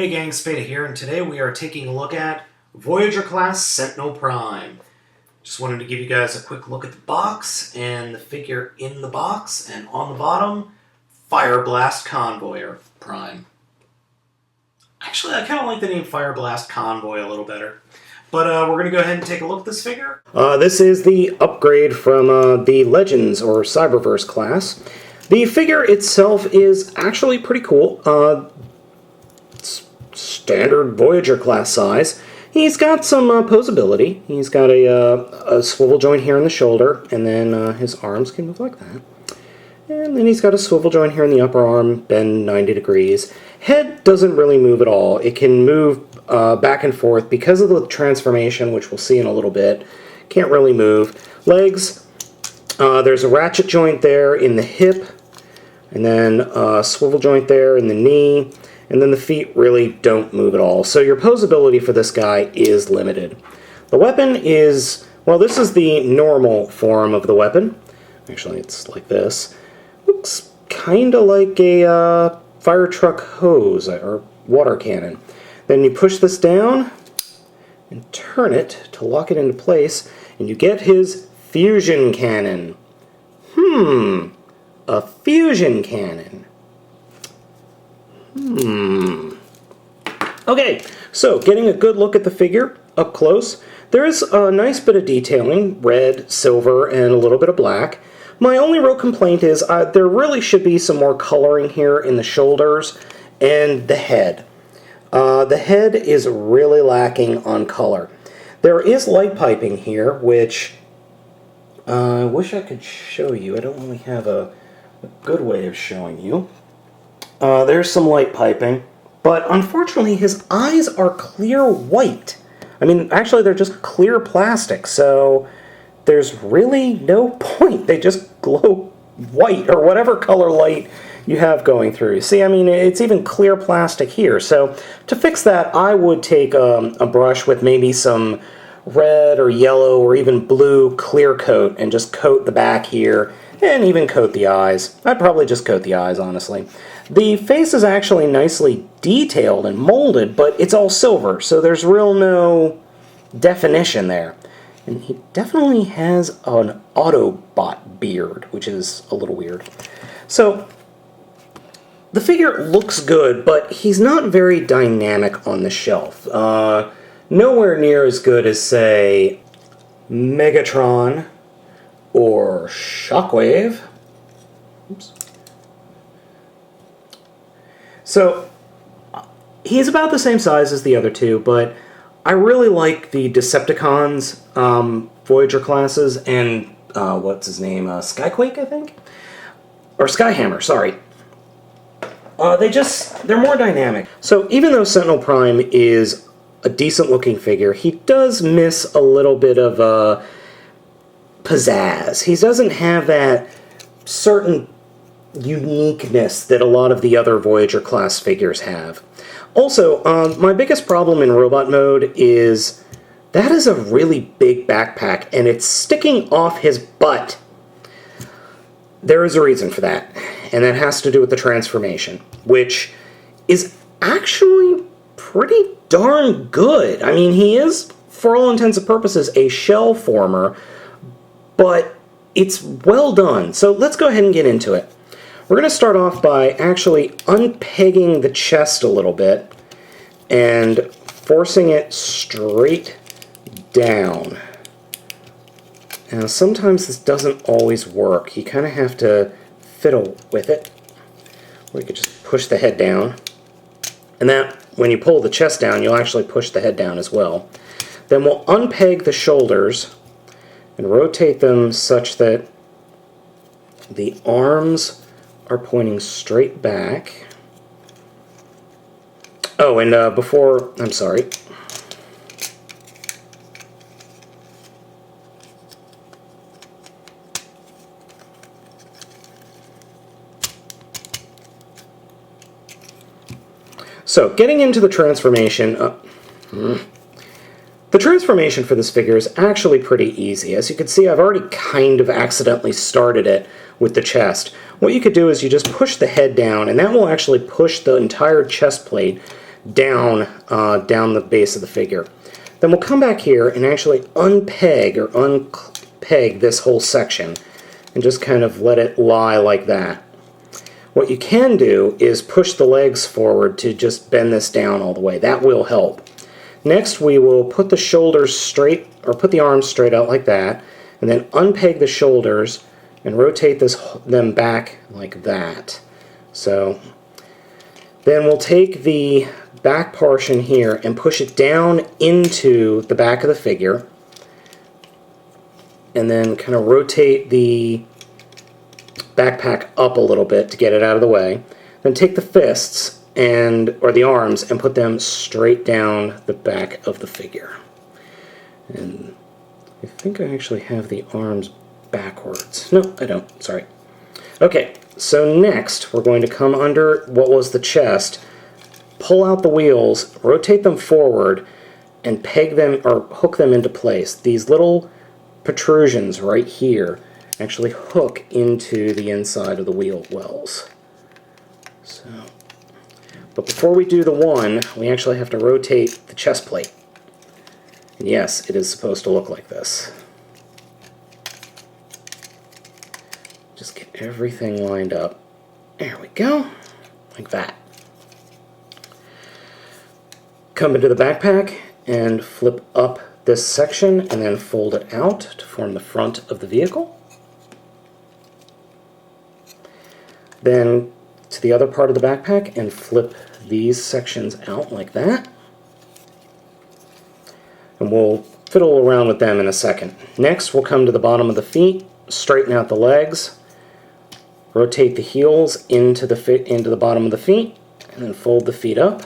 Hey gang, Spada here, and today we are taking a look at Voyager class Sentinel Prime. Just wanted to give you guys a quick look at the box and the figure in the box, and on the bottom, Fire Blast Convoy Prime. Actually, I kind of like the name Fire Blast Convoy a little better. But we're going to go ahead and take a look at this figure. This is the upgrade from the Legends or Cyberverse class. The figure itself is actually pretty cool. It's standard Voyager class size. He's got some posability. He's got a swivel joint here in the shoulder, and then his arms can move like that. And then he's got a swivel joint here in the upper arm, bend 90 degrees. Head doesn't really move at all. It can move back and forth because of the transformation, which we'll see in a little bit. Can't really move. Legs, there's a ratchet joint there in the hip, and then a swivel joint there in the knee, and then the feet really don't move at all. So your posability for this guy is limited. The weapon is, well, this is the normal form of the weapon. Actually, it's like this. Looks kind of like a fire truck hose or water cannon. Then you push this down and turn it to lock it into place, and you get his fusion cannon. A fusion cannon. Okay, so getting a good look at the figure up close, there is a nice bit of detailing, red, silver, and a little bit of black. My only real complaint is there really should be some more coloring here in the shoulders and the head. The head is really lacking on color. There is light piping here, which I wish I could show you. I don't really have a good way of showing you. There's some light piping, but unfortunately his eyes are clear white. I mean, actually they're just clear plastic, so there's really no point. They just glow white, or whatever color light you have going through. See, I mean, it's even clear plastic here. So to fix that, I would take a brush with maybe some red or yellow or even blue clear coat and just coat the back here and even coat the eyes. I'd probably just coat the eyes, honestly. The face is actually nicely detailed and molded, but it's all silver, so there's real no definition there. And he definitely has an Autobot beard, which is a little weird. So the figure looks good, but he's not very dynamic on the shelf. Nowhere near as good as, say, Megatron or Shockwave. Oops. So he's about the same size as the other two, but I really like the Decepticons Voyager classes and what's his name? Skyquake, I think? Or Skyhammer, sorry. They're more dynamic. So even though Sentinel Prime is a decent looking figure, he does miss a little bit of pizzazz. He doesn't have that certain uniqueness that a lot of the other Voyager class figures have. Also, my biggest problem in robot mode is that is a really big backpack, and it's sticking off his butt. There is a reason for that, and that has to do with the transformation, which is actually pretty darn good. I mean, he is, for all intents and purposes, a shell former, but it's well done. So let's go ahead and get into it. We're going to start off by actually unpegging the chest a little bit and forcing it straight down. Now, sometimes this doesn't always work. You kind of have to fiddle with it. Or you could just push the head down. And that, when you pull the chest down, you'll actually push the head down as well. Then we'll unpeg the shoulders and rotate them such that the arms are pointing straight back. Oh, and I'm sorry. So, getting into the transformation, the transformation for this figure is actually pretty easy. As you can see, I've already kind of accidentally started it with the chest. What you could do is you just push the head down, and that will actually push the entire chest plate down the base of the figure. Then we'll come back here and actually unpeg this whole section and just kind of let it lie like that. What you can do is push the legs forward to just bend this down all the way. That will help. Next, we will put the shoulders straight, or put the arms straight out like that, and then unpeg the shoulders and rotate them back like that. So then we'll take the back portion here and push it down into the back of the figure, and then kind of rotate the backpack up a little bit to get it out of the way. Then take the fists or the arms and put them straight down the back of the figure. And I think I actually have the arms backwards. No, I don't. Sorry. Okay, so next we're going to come under what was the chest, pull out the wheels, rotate them forward, and peg them or hook them into place. These little protrusions right here actually hook into the inside of the wheel wells. So, but before we do the one, we actually have to rotate the chest plate. And yes, it is supposed to look like this. Just get everything lined up. There we go, like that. Come into the backpack and flip up this section and then fold it out to form the front of the vehicle. Then to the other part of the backpack and flip these sections out like that. And we'll fiddle around with them in a second. Next, we'll come to the bottom of the feet, straighten out the legs, rotate the heels into the bottom of the feet, and then fold the feet up.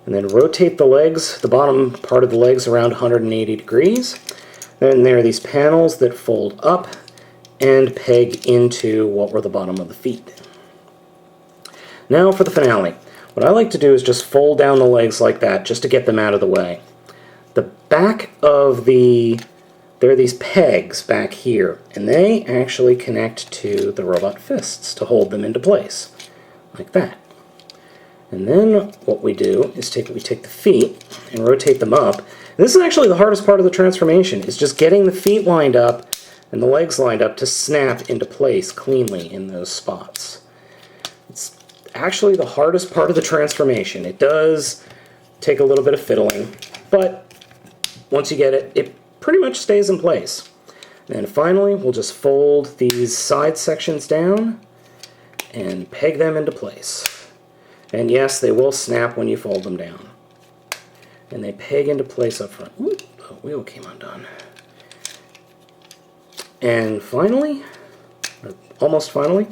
And then rotate the legs, the bottom part of the legs, around 180 degrees. Then there are these panels that fold up and peg into what were the bottom of the feet. Now for the finale. What I like to do is just fold down the legs like that, just to get them out of the way. The back of there are these pegs back here, and they actually connect to the robot fists to hold them into place, like that. And then what we do is we take the feet and rotate them up. And this is actually the hardest part of the transformation, is just getting the feet lined up and the legs lined up to snap into place cleanly in those spots. It's actually the hardest part of the transformation. It does take a little bit of fiddling, but once you get it, it pretty much stays in place. And finally, we'll just fold these side sections down and peg them into place. And yes, they will snap when you fold them down. And they peg into place up front. Ooh, the wheel came undone. And finally, or almost finally,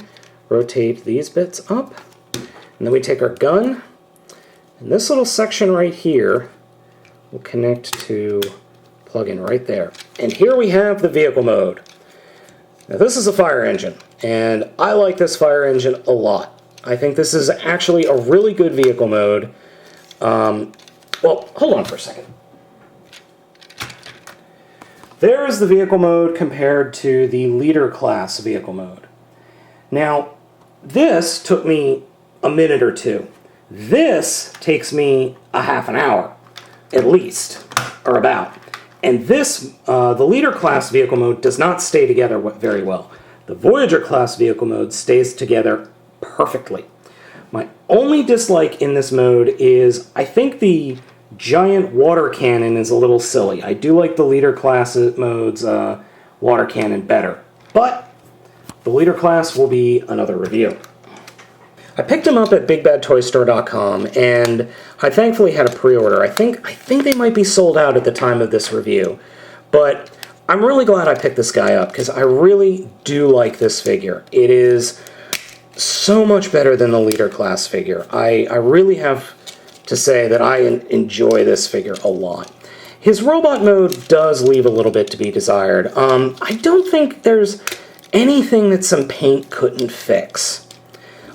rotate these bits up. And then we take our gun, and this little section right here will connect to plug in right there. And here we have the vehicle mode. Now this is a fire engine, and I like this fire engine a lot. I think this is actually a really good vehicle mode. Well, hold on for a second. There is the vehicle mode compared to the leader class vehicle mode. Now, this took me a minute or two. This takes me a half an hour, at least, or about. And this, the leader class vehicle mode does not stay together very well. The Voyager class vehicle mode stays together perfectly. My only dislike in this mode is I think the giant water cannon is a little silly. I do like the leader class mode's water cannon better, but the leader class will be another review. I picked them up at BigBadToyStore.com, and I thankfully had a pre-order. I think they might be sold out at the time of this review, but I'm really glad I picked this guy up because I really do like this figure. It is so much better than the leader class figure. I really have to say that I enjoy this figure a lot. His robot mode does leave a little bit to be desired. I don't think there's anything that some paint couldn't fix.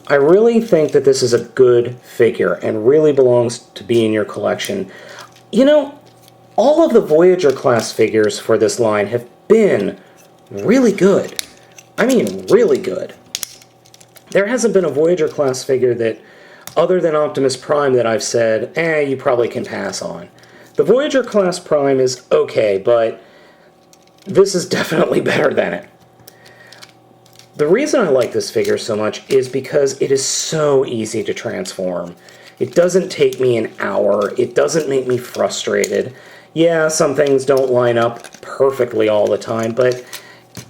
I really think that this is a good figure and really belongs to be in your collection. You know, all of the Voyager class figures for this line have been really good. I mean, really good. There hasn't been a Voyager class figure that other than Optimus Prime that I've said, you probably can pass on. The Voyager class Prime is okay, but this is definitely better than it. The reason I like this figure so much is because it is so easy to transform. It doesn't take me an hour. It doesn't make me frustrated. Yeah, some things don't line up perfectly all the time, but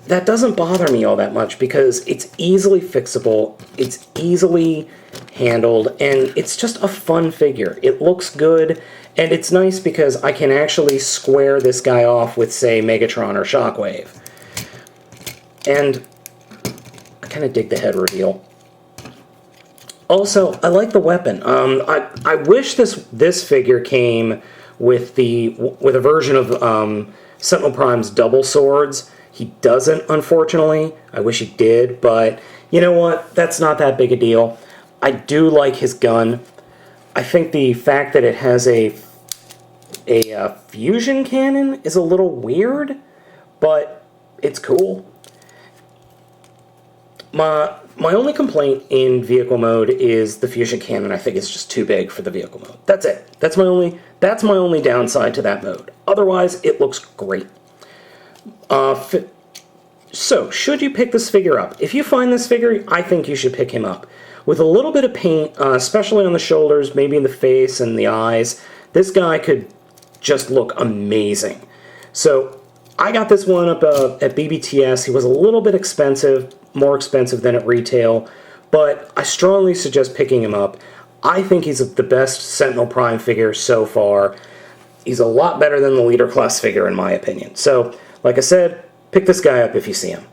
that doesn't bother me all that much because it's easily fixable, it's easily handled, and it's just a fun figure. It looks good, and it's nice because I can actually square this guy off with, say, Megatron or Shockwave. And I kind of dig the head reveal. Also, I like the weapon. I wish this figure came with a version of Sentinel Prime's double swords. He doesn't, unfortunately. I wish he did, but you know what? That's not that big a deal. I do like his gun. I think the fact that it has a fusion cannon is a little weird, but it's cool. My only complaint in vehicle mode is the fusion cannon. I think it's just too big for the vehicle mode. That's it. That's my only downside to that mode. Otherwise, it looks great. So, should you pick this figure up? If you find this figure, I think you should pick him up. With a little bit of paint, especially on the shoulders, maybe in the face and the eyes, this guy could just look amazing. So, I got this one up at BBTS. He was a little bit expensive, more expensive than at retail, but I strongly suggest picking him up. I think he's the best Sentinel Prime figure so far. He's a lot better than the Leader class figure in my opinion. So, like I said, pick this guy up if you see him.